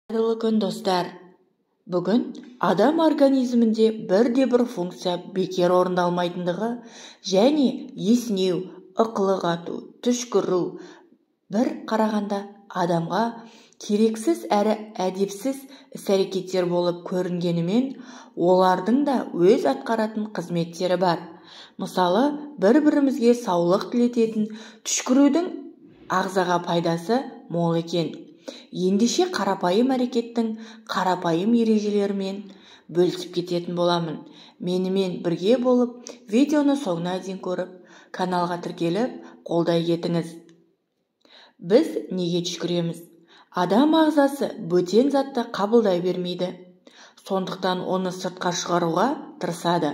Қайырлы күн достар. Бүгін адам организмінде бірде-бір функция бекер орындалмайтындығы және есінеу, ықылық ату, түшкіру бір қарағанда адамға керексіз әрі әдепсіз іс-әрекеттер болып көрінгенімен, олардың да өз атқаратын қызметтері бар. Мысалы, бір-бірімізге саулық тілететін түшкірудің ағзаға пайдасы мол екен. Ендеше қарапайым әрекеттің қарапайым ережелерімен бөлісіп кететін боламын. Менімен бірге болып, видеоны соңына дейін көріп, каналға тіркеліп, қолдай кетіңіз. Біз неге түшкіреміз? Адам ағзасы бөтен затты қабылдай бермейді. Сондықтан оны сыртқа шығаруға тырысады.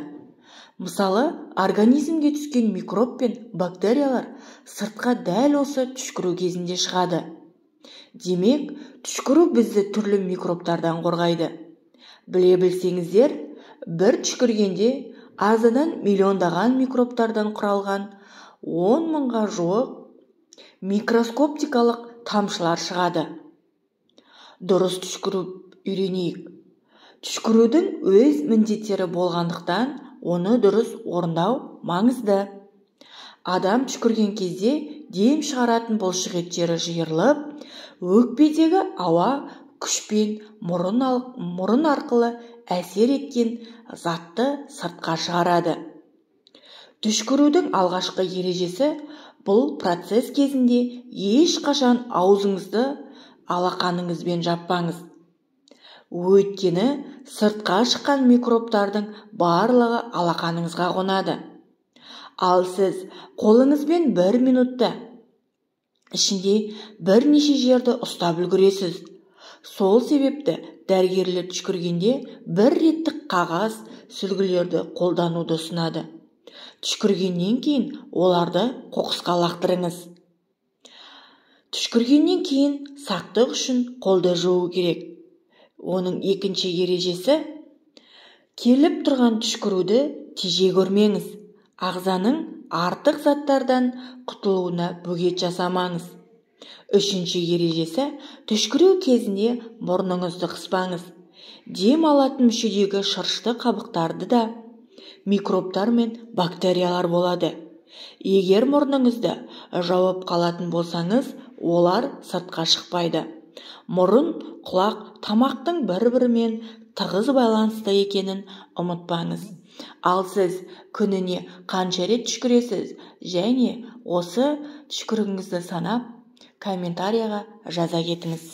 Мысалы, организмге түскен микроб пен бактериялар сыртқа дәл осы түшкіру кезінде шығады. Демек, түшкіру бізді түрлі микробтардан қорғайды. Біле білсеңіздер, бір түшкіргенде ағзадан миллиондаған микробтардан құралған 10 мыңға жуық микроскоптикалық тамшылар шығады. Дұрыс түшкіру үйренейік. Түшкірудің өз міндеттері болғандықтан, оны дұрыс орындау маңызды. Адам түшкірген кезде дем шығаратын бұлшықеттері жиырылып, өкпедегі ауа күшпен мұрын арқылы әсер еткен затты сыртқа шығарады. Түшкірудің алғашқы ережесі: бұл процесс кезінде ешқашан аузыңызды алақаныңызбен жаппаңыз. Өйткені сыртқа шыққан микробтардың барлығы алақаныңызға қонады. Ал сіз қолыңызбен 1 минутта ішінде бірнеше жерді ұстап үлгересіз. Сол себепті дәрігерлер түшкіргенде бір реттік қағаз сүлгілерді қолдануды ұсынады. Түшкіргеннен кейін оларды қоқысқа лақтырыңыз. Түшкіргеннен кейін сақтық үшін қолды жуу керек. Оның екінші ережесі: келіп тұрған түшкіруді тежей көрмеңіз. Ағзаның артық заттардан құтылуына бөгет жасамаңыз. Үшінші ережесі: түшкіру кезінде мұрныңызды қыспаңыз. Дем алатын мүшедегі шырышты қабықтарды да микробтар мен бактериялар болады. Егер мұрныңызды жауып қалатын болсаңыз, олар сыртқа шықпайды. Мұрын, құлақ, тамақтың бір-бірімен тығыз байланысты екенін ұмытпаңыз. Ал сіз күніне қанша рет түшкіресіз және осы түшкірігіңізді санап, комментарияға жаза кетіңіз.